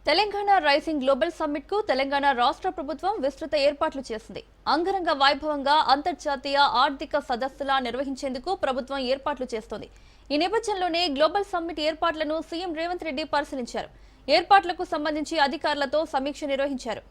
Telangana rising global summit కు తెలంగాణ రాష్ట్ర ప్రభుత్వం విస్తృత ఏర్పాట్లు చేసింది. అంగరంగ వైభవంగా అంతర్జాతీయ ఆర్థిక సదస్సులా నిర్వహించేందుకు ప్రభుత్వం ఏర్పాట్లు చేస్తోంది. ఈ నేపథ్యంలోనే గ్లోబల్ సమ్మిట్ ఏర్పాట్లను సీఎం రేవంత్ రెడ్డి పరిశీలించారు. ఏర్పాట్లకు సంబంధించి అధికారులతో సమీక్ష నిర్వహించారు.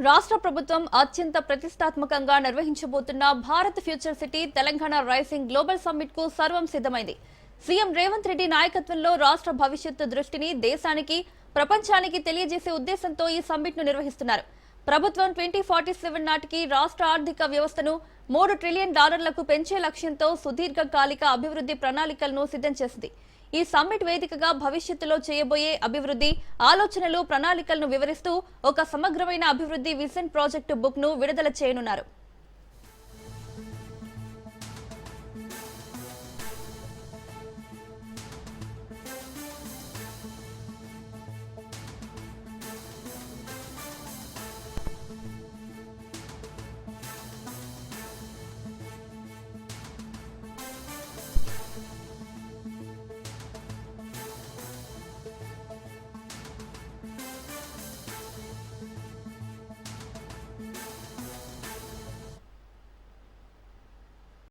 రాష్ట్ర ప్రభుత్వం అత్యంత ప్రతిష్టాత్మకంగా నిర్వహించబోతున్న Bharat future city Telangana rising global summit కు సర్వం సిద్ధమైంది. సీఎం రేవంత్ రెడ్డి నాయకత్వంలో రాష్ట్ర భవిష్యత్తు దృష్టిని దేశానికి, ప్రపంచానికి తెలియజేసే ఉద్దేశంతో ఈ సమ్మిట్ ను నిర్వహిస్తున్నారు. ప్రభుత్వం 2047 నాటికి రాష్ట్ర ఆర్థిక వ్యవస్థను $3 ట్రిలియన్ పెంచే లక్ష్యంతో సుదీర్ఘకాలిక అభివృద్ధి ప్రణాళికలను సిద్ధం చేసింది. ఈ సమ్మిట్ వేదికగా భవిష్యత్తులో చేయబోయే అభివృద్ధి ఆలోచనలు, ప్రణాళికలను వివరిస్తూ ఒక సమగ్రమైన అభివృద్ధి విజన్ ప్రాజెక్టు బుక్ ను విడుదల చేయనున్నారు.